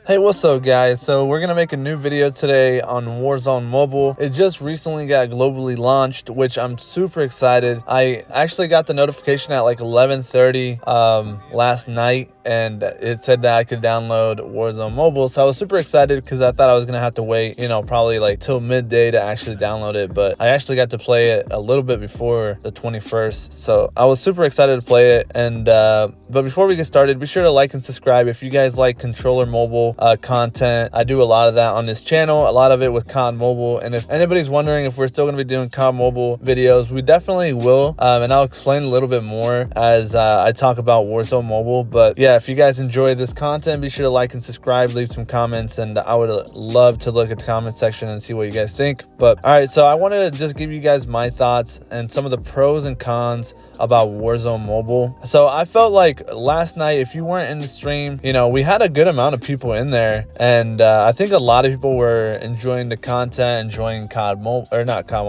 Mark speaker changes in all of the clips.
Speaker 1: Hey, what's up, guys? So we're gonna make a new video today on Warzone Mobile. It just recently got globally launched, which I'm super excited. I actually got the notification at like 11:30 last night, and it said that I could download Warzone Mobile. So I was super excited because I thought I was gonna have to wait, probably like till midday to actually download it. But I actually got to play it a little bit before the 21st, so I was super excited to play it. And but before we get started, be sure to like and subscribe if you guys like controller mobile content. I do a lot of that on this channel, a lot of it with COD Mobile. And if anybody's wondering if we're still going to be doing COD Mobile videos, we definitely will. And I'll explain a little bit more as I talk about Warzone Mobile. But yeah, if you guys enjoy this content, be sure to like and subscribe, leave some comments, and I would love to look at the comment section and see what you guys think. But all right, so I want to just give you guys my thoughts and some of the pros and cons about Warzone Mobile. So I felt like last night, if you weren't in the stream, we had a good amount of people in there, and I think a lot of people were enjoying the content, enjoying Warzone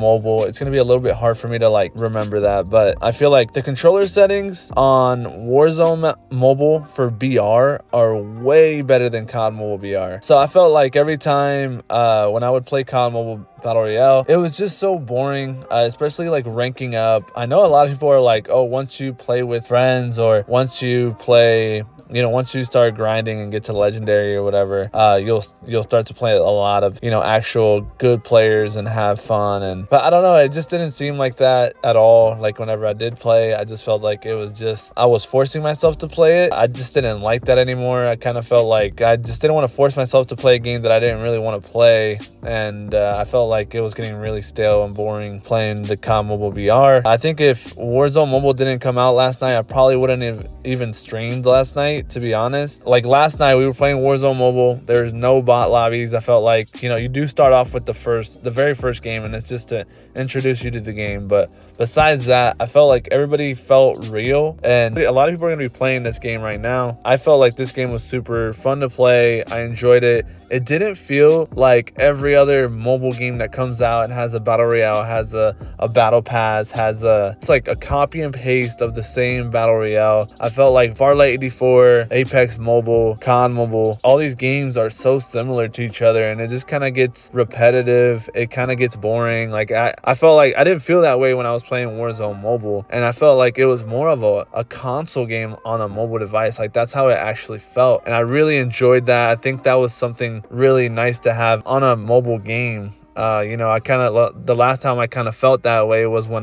Speaker 1: Mobile. It's gonna be a little bit hard for me to like remember that, but I feel like the controller settings on Warzone Mobile for BR are way better than COD Mobile BR. So I felt like every time when I would play COD Mobile Battle Royale, it was just so boring, especially like ranking up. I know a lot of people are like, oh, once you play with friends, or once you play, once you start grinding and get to legendary or whatever, you'll start to play a lot of, actual good players and have fun. But I don't know, it just didn't seem like that at all. Like whenever I did play, I just felt like it was just, I was forcing myself to play it. I just didn't like that anymore. I kind of felt like I just didn't want to force myself to play a game that I didn't really want to play. And I felt like it was getting really stale and boring playing the COD Mobile BR. I think if Warzone Mobile didn't come out last night, I probably wouldn't have even streamed last night, to be honest. Like last night we were playing Warzone Mobile, there's no bot lobbies. I felt like, you do start off with the very first game, and it's just to introduce you to the game. But besides that, I felt like everybody felt real, and a lot of people are going to be playing this game right now. I felt like this game was super fun to play. I enjoyed it. It didn't feel like every other mobile game that comes out and has a battle royale, has a battle pass, it's like a copy and paste of the same battle royale. I felt like Farlight 84, Apex Mobile, COD Mobile, all these games are so similar to each other, and it just kind of gets repetitive. It kind of gets boring. Like I felt like I didn't feel that way when I was playing Warzone Mobile, and I felt like it was more of a console game on a mobile device. Like that's how it actually felt, and I really enjoyed that. I think that was something really nice to have on a mobile game. I kind of, the last time I kind of felt that way was when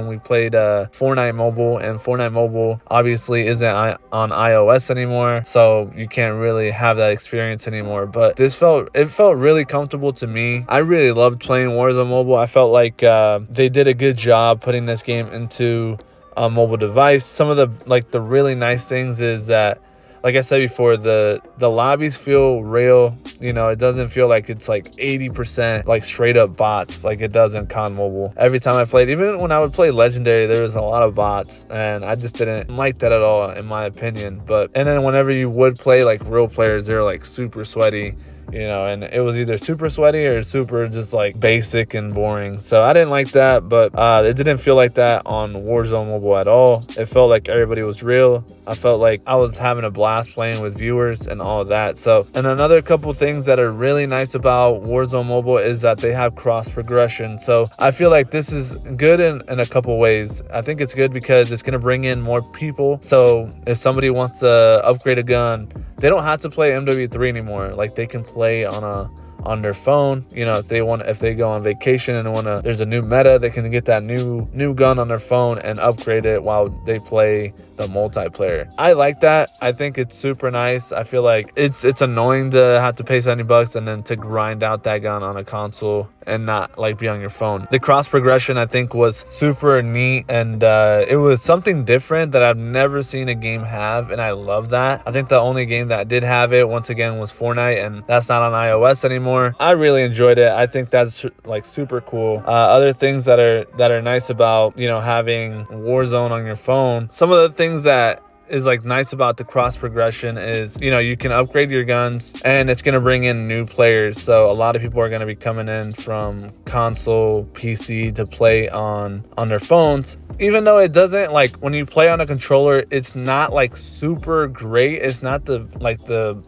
Speaker 1: we played Fortnite Mobile, and Fortnite Mobile obviously isn't on iOS anymore, so you can't really have that experience anymore. But it felt really comfortable to me. I really loved playing Warzone Mobile. I felt like they did a good job putting this game into a mobile device. Some of the really nice things is that, like I said before, the lobbies feel real. It doesn't feel like it's like 80% like straight up bots like it does in COD Mobile. Every time I played, even when I would play Legendary, there was a lot of bots, and I just didn't like that at all, in my opinion. And then whenever you would play like real players, they're like super sweaty, and it was either super sweaty or super just like basic and boring. So I didn't like that, but it didn't feel like that on Warzone Mobile at all. It felt like everybody was real. I felt like I was having a blast playing with viewers and all of that. So, and another couple things that are really nice about Warzone Mobile is that they have cross progression. So I feel like this is good in a couple ways. I think it's good because it's going to bring in more people. So if somebody wants to upgrade a gun, they don't have to play MW3 anymore. Like they can play on their phone. If they go on vacation and there's a new meta, they can get that new gun on their phone and upgrade it while they play the multiplayer. I like that. I think it's super nice. I feel like it's annoying to have to pay $70 and then to grind out that gun on a console and not like be on your phone. The cross progression I think was super neat, and it was something different that I've never seen a game have, and I love that. I think the only game that did have it once again was Fortnite, and that's not on iOS anymore. I really enjoyed it. I think that's like super cool. Other things that are nice about having Warzone on your phone, some of the things that is like nice about the cross progression is, you can upgrade your guns and it's going to bring in new players. So a lot of people are going to be coming in from console, PC to play on their phones. even though it doesn't, like, when you play on a controller, it's not like super great. It's not the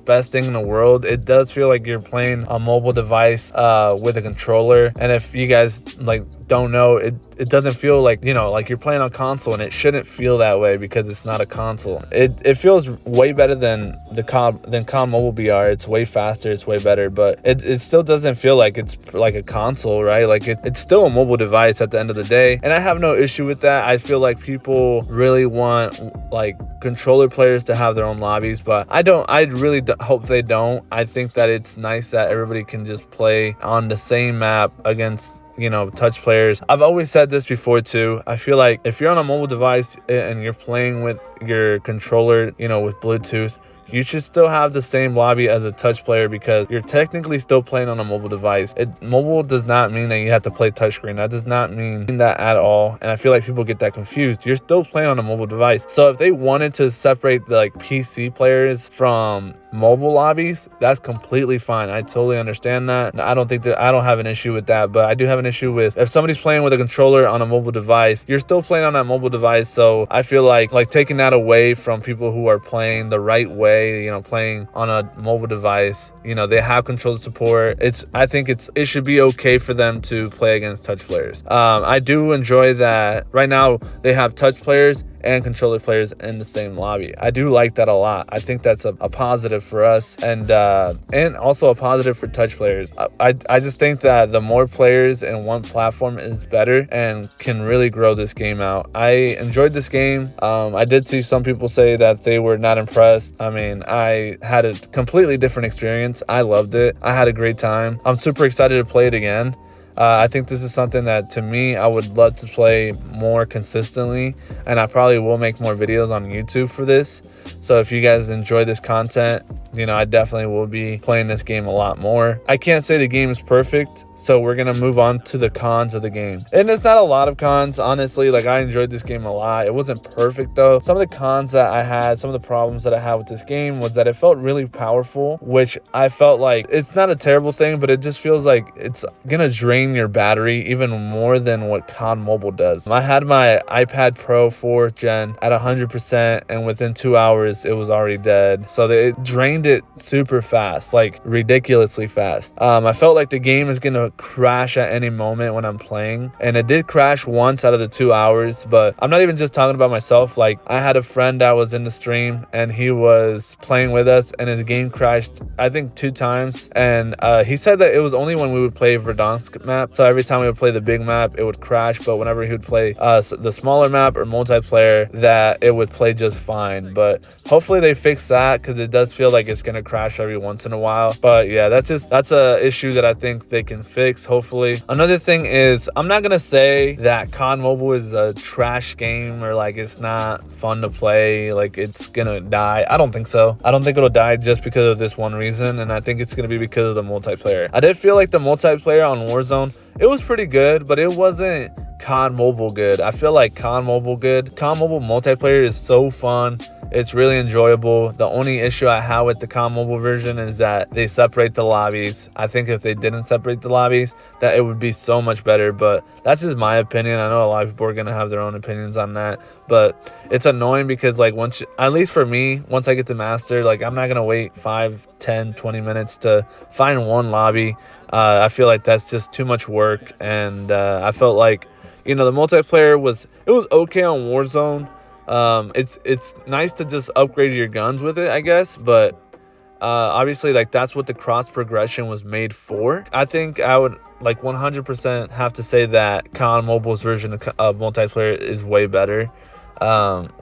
Speaker 1: best thing in the world. It does feel like you're playing a mobile device with a controller. And if you guys like don't know, it doesn't feel like, you know, like you're playing on console, and it shouldn't feel that way because it's not a console. It feels way better than COD Mobile BR. It's way faster, it's way better, but it still doesn't feel like it's like a console, right? Like it's still a mobile device at the end of the day, and I have no issue with that. I feel like people really want like controller players to have their own lobbies, but I don't. I really hope they don't. I think that it's nice that everybody can just play on the same map against, you know, touch players. I've always said this before too. I feel like if you're on a mobile device and you're playing with your controller, you know, with Bluetooth, you should still have the same lobby as a touch player, because you're technically still playing on a mobile device. Mobile does not mean that you have to play touchscreen. That does not mean that at all. And I feel like people get that confused. You're still playing on a mobile device. So if they wanted to separate the like PC players from mobile lobbies, that's completely fine. I totally understand that. I don't have an issue with that, but I do have an issue with if somebody's playing with a controller on a mobile device, you're still playing on that mobile device. So I feel like taking that away from people who are playing the right way, you know, playing on a mobile device, you know, they have controller support. I think it should be okay for them to play against touch players. I do enjoy that right now they have touch players and controller players in the same lobby. I do like that a lot. I think that's a positive for us, and also a positive for touch players. I just think that the more players in one platform is better and can really grow this game out. I enjoyed this game. I did see some people say that they were not impressed. I mean, I had a completely different experience. I loved it. I had a great time. I'm super excited to play it again. I think this is something that, to me, I would love to play more consistently, and I probably will make more videos on YouTube for this. So if you guys enjoy this content, you know, I definitely will be playing this game a lot more. I can't say the game is perfect, so we're gonna move on to the cons of the game. And it's not a lot of cons, honestly. Like, I enjoyed this game a lot. It wasn't perfect though. Some of the cons that I had, some of the problems that I had with this game was that it felt really powerful, which I felt like it's not a terrible thing, but it just feels like it's gonna drain your battery even more than what COD Mobile does. I had my iPad Pro 4th gen at 100%, and within 2 hours it was already dead. So it drained it super fast, like ridiculously fast. I felt like the game is gonna crash at any moment when I'm playing, and it did crash once out of the 2 hours. But I'm not even just talking about myself. Like, I had a friend that was in the stream, and he was playing with us, and his game crashed I think 2 times, and he said that it was only when we would play Verdansk map. So every time we would play the big map, it would crash, but whenever he would play the smaller map or multiplayer, that it would play just fine. But hopefully they fix that, because it does feel like it's gonna crash every once in a while. But yeah, that's a issue that I think they can fix, hopefully. Another thing is, I'm not gonna say that COD Mobile is a trash game, or like it's not fun to play, like it's gonna die. I don't think so. I don't think it'll die just because of this one reason, and I think it's gonna be because of the multiplayer. I did feel like the multiplayer on Warzone, it was pretty good, but it wasn't COD Mobile good. I feel like COD Mobile multiplayer is so fun. It's really enjoyable. The only issue I have with the COD Mobile version is that they separate the lobbies. I think if they didn't separate the lobbies, that it would be so much better. But that's just my opinion. I know a lot of people are going to have their own opinions on that. But it's annoying because, like, at least for me, once I get to master, like, I'm not going to wait 5, 10, 20 minutes to find one lobby. I feel like that's just too much work. And I felt like, you know, the multiplayer was okay on Warzone. It's nice to just upgrade your guns with it, I guess, but obviously, like, that's what the cross progression was made for. I think I would like 100% have to say that COD Mobile's version of multiplayer is way better.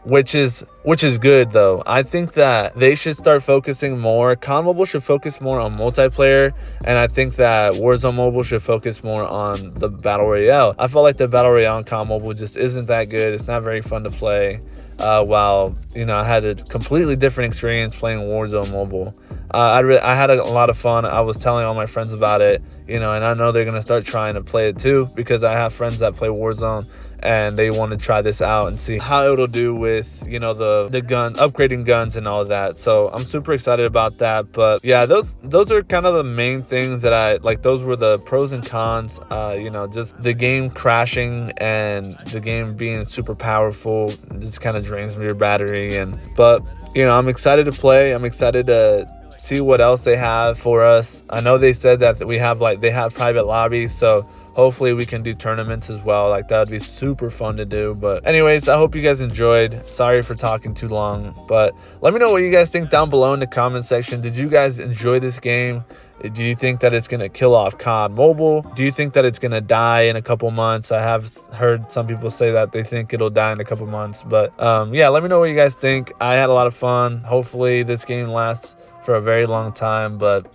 Speaker 1: Which is good though. I think that they should start focusing more. COD Mobile should focus more on multiplayer, and I think that Warzone Mobile should focus more on the Battle Royale. I felt like the Battle Royale on COD Mobile just isn't that good. It's not very fun to play. While, you know, I had a completely different experience playing Warzone Mobile. I had a lot of fun. I was telling all my friends about it, you know, and I know they're gonna start trying to play it too, because I have friends that play Warzone and they want to try this out and see how it'll do with, you know, the gun, upgrading guns and all of that. So I'm super excited about that. But yeah, those are kind of the main things that I like. Those were the pros and cons. You know, just the game crashing and the game being super powerful just kind of drains your battery. But you know, I'm excited to play. I'm excited to see what else they have for us. I know they said that they have private lobbies, so hopefully we can do tournaments as well. Like, that would be super fun to do. But anyways, I hope you guys enjoyed. Sorry for talking too long, but let me know what you guys think down below in the comment section. Did you guys enjoy this game? Do you think that it's going to kill off COD Mobile? Do you think that it's going to die in a couple months? I have heard some people say that they think it'll die in a couple months. But yeah, let me know what you guys think. I had a lot of fun. Hopefully this game lasts for a very long time. But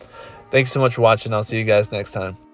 Speaker 1: thanks so much for watching. I'll see you guys next time.